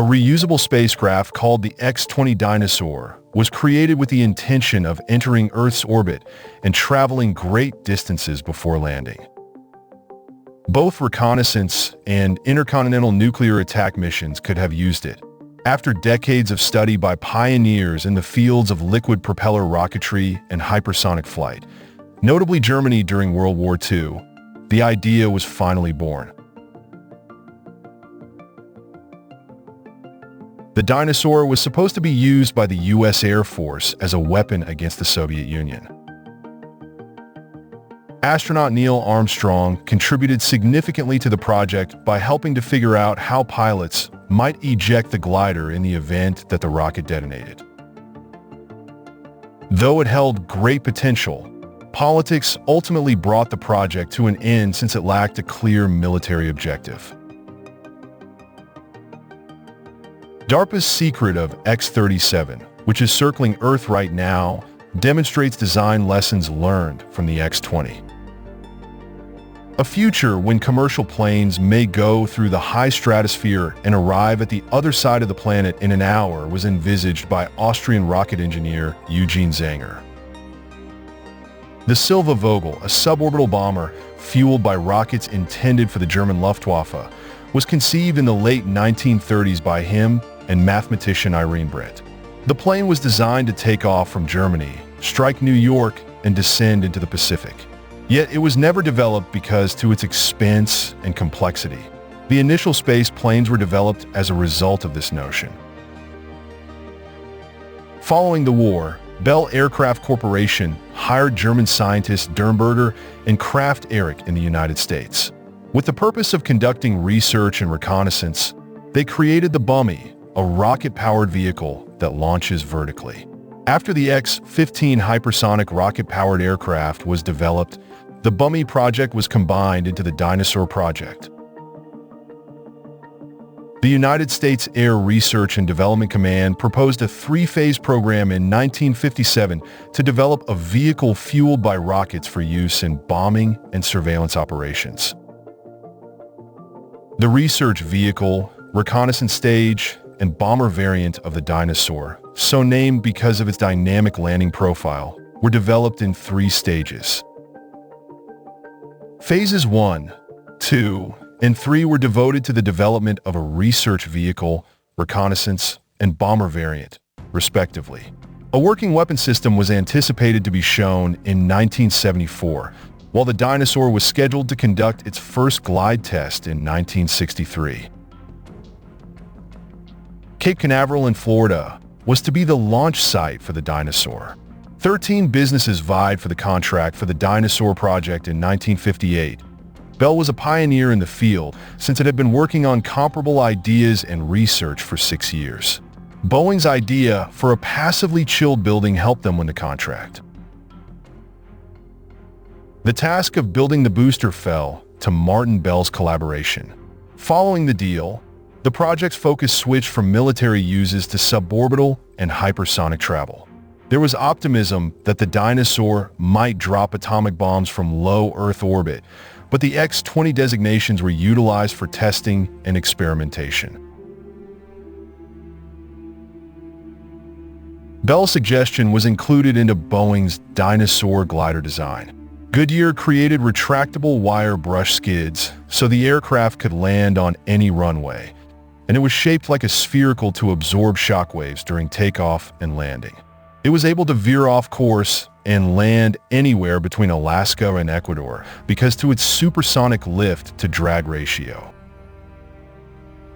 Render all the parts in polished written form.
reusable spacecraft called the X-20 Dyna-Soar was created with the intention of entering Earth's orbit and traveling great distances before landing. Both reconnaissance and intercontinental nuclear attack missions could have used it. After decades of study by pioneers in the fields of liquid propeller rocketry and hypersonic flight, notably Germany during World War II, the idea was finally born. The Dyna-Soar was supposed to be used by the U.S. Air Force as a weapon against the Soviet Union. Astronaut Neil Armstrong contributed significantly to the project by helping to figure out how pilots might eject the glider in the event that the rocket detonated. Though it held great potential, politics ultimately brought the project to an end since it lacked a clear military objective. DARPA's secret of X-37, which is circling Earth right now, demonstrates design lessons learned from the X-20. A future when commercial planes may go through the high stratosphere and arrive at the other side of the planet in an hour was envisaged by Austrian rocket engineer Eugene Zanger. The Silva Vogel, a suborbital bomber fueled by rockets intended for the German Luftwaffe, was conceived in the late 1930s by him and mathematician Irene Britt. The plane was designed to take off from Germany, strike New York, and descend into the Pacific. Yet it was never developed because to its expense and complexity. The initial space planes were developed as a result of this notion. Following the war, Bell Aircraft Corporation hired German scientists Dernberger and Kraft Erich in the United States. With the purpose of conducting research and reconnaissance, they created the Bummy, a rocket-powered vehicle that launches vertically. After the X-15 hypersonic rocket-powered aircraft was developed, the Bummy project was combined into the Dyna-Soar project. The United States Air Research and Development Command proposed a three-phase program in 1957 to develop a vehicle fueled by rockets for use in bombing and surveillance operations. The research vehicle, reconnaissance stage, and bomber variant of the Dyna-Soar, so named because of its dynamic landing profile, were developed in three stages. Phases 1, 2, and 3 were devoted to the development of a research vehicle, reconnaissance, and bomber variant, respectively. A working weapon system was anticipated to be shown in 1974, while the Dyna-Soar was scheduled to conduct its first glide test in 1963. Cape Canaveral in Florida was to be the launch site for the Dyna-Soar. 13 businesses vied for the contract for the Dyna-Soar project in 1958. Bell was a pioneer in the field since it had been working on comparable ideas and research for 6 years. Boeing's idea for a passively chilled building helped them win the contract. The task of building the booster fell to Martin Bell's collaboration. Following the deal, the project's focus switched from military uses to suborbital and hypersonic travel. There was optimism that the Dyna-Soar might drop atomic bombs from low Earth orbit, but the X-20 designations were utilized for testing and experimentation. Bell's suggestion was included into Boeing's Dyna-Soar glider design. Goodyear created retractable wire brush skids so the aircraft could land on any runway, and it was shaped like a spherical to absorb shockwaves during takeoff and landing. It was able to veer off course and land anywhere between Alaska and Ecuador because to its supersonic lift-to-drag ratio.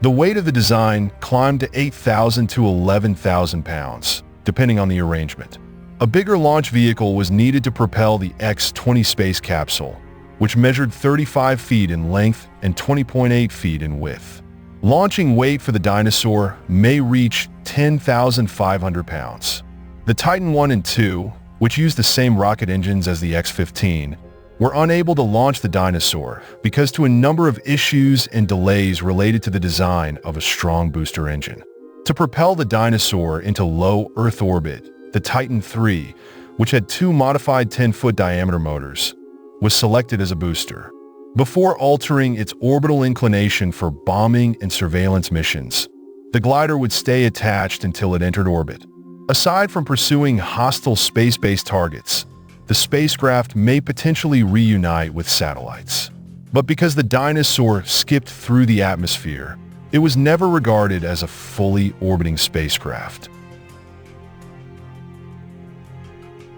The weight of the design climbed to 8,000 to 11,000 pounds, depending on the arrangement. A bigger launch vehicle was needed to propel the X-20 space capsule, which measured 35 feet in length and 20.8 feet in width. Launching weight for the Dyna-Soar may reach 10,500 pounds. The Titan 1 and 2, which used the same rocket engines as the X-15, were unable to launch the Dyna-Soar because to a number of issues and delays related to the design of a strong booster engine. To propel the Dyna-Soar into low Earth orbit, the Titan 3, which had two modified 10-foot diameter motors, was selected as a booster. Before altering its orbital inclination for bombing and surveillance missions, The glider would stay attached until it entered orbit. Aside from pursuing hostile space-based targets, the spacecraft may potentially reunite with satellites. But because the Dyna-Soar skipped through the atmosphere, it was never regarded as a fully orbiting spacecraft.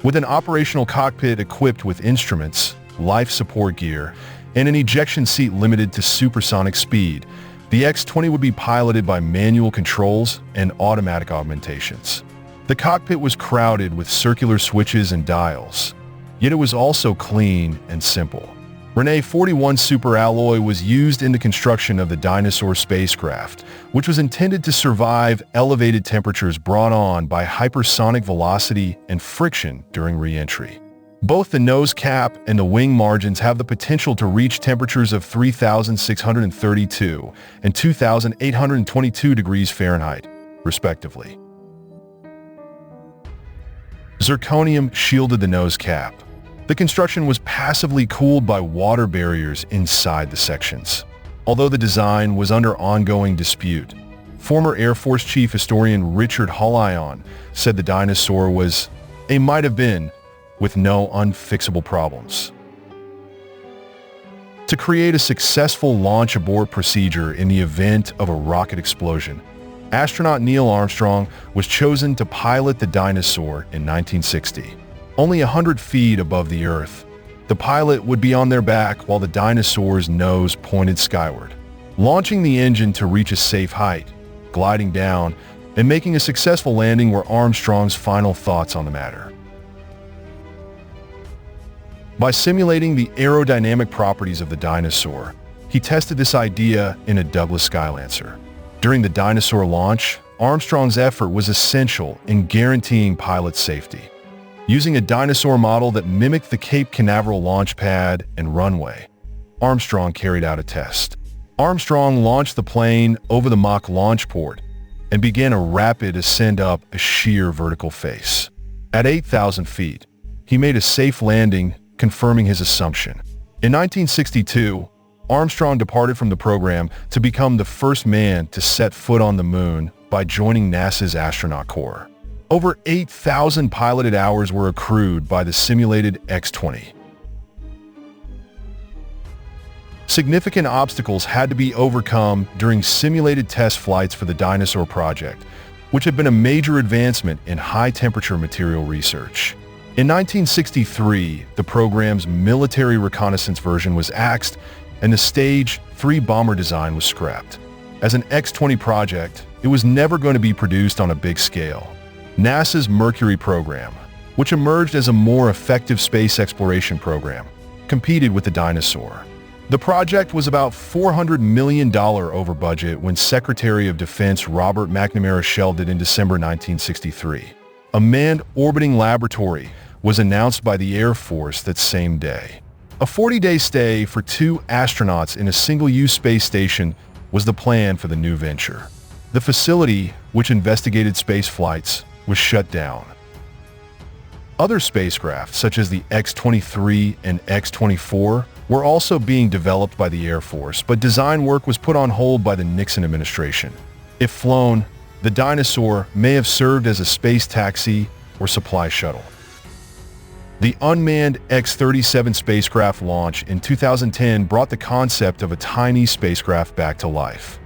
With an operational cockpit equipped with instruments, life support gear, and an ejection seat limited to supersonic speed, the X-20 would be piloted by manual controls and automatic augmentations. The cockpit was crowded with circular switches and dials, yet it was also clean and simple. Rene 41 superalloy was used in the construction of the Dyna-Soar spacecraft, which was intended to survive elevated temperatures brought on by hypersonic velocity and friction during re-entry. Both the nose cap and the wing margins have the potential to reach temperatures of 3,632 and 2,822 degrees Fahrenheit, respectively. Zirconium shielded the nose cap. The construction was passively cooled by water barriers inside the sections. Although the design was under ongoing dispute, former Air Force Chief Historian Richard Hullyon said the Dyna-Soar was a might have been with no unfixable problems. To create a successful launch abort procedure in the event of a rocket explosion, astronaut Neil Armstrong was chosen to pilot the Dyna-Soar in 1960. Only 100 feet above the Earth, the pilot would be on their back while the Dyna-Soar's nose pointed skyward, launching the engine to reach a safe height, gliding down, and making a successful landing were Armstrong's final thoughts on the matter. By simulating the aerodynamic properties of the Dyna-Soar, he tested this idea in a Douglas Skylancer. During the Dyna-Soar launch, Armstrong's effort was essential in guaranteeing pilot safety. Using a Dyna-Soar model that mimicked the Cape Canaveral launch pad and runway, Armstrong carried out a test. Armstrong launched the plane over the mock launch port and began a rapid ascent up a sheer vertical face. At 8,000 feet, he made a safe landing, confirming his assumption. In 1962, Armstrong departed from the program to become the first man to set foot on the moon by joining NASA's astronaut corps. Over 8,000 piloted hours were accrued by the simulated X-20. Significant obstacles had to be overcome during simulated test flights for the Dyna-Soar project, which had been a major advancement in high-temperature material research. In 1963, the program's military reconnaissance version was axed and the Stage 3 bomber design was scrapped. As an X-20 project, it was never going to be produced on a big scale. NASA's Mercury program, which emerged as a more effective space exploration program, competed with the Dyna-Soar. The project was about $400 million over budget when Secretary of Defense Robert McNamara shelved it in December 1963. A manned orbiting laboratory was announced by the Air Force that same day. A 40-day stay for 2 astronauts in a single-use space station was the plan for the new venture. The facility, which investigated space flights, was shut down. Other spacecraft, such as the X-23 and X-24, were also being developed by the Air Force, but design work was put on hold by the Nixon administration. If flown, the Dyna-Soar may have served as a space taxi or supply shuttle. The unmanned X-37 spacecraft launch in 2010 brought the concept of a tiny spacecraft back to life.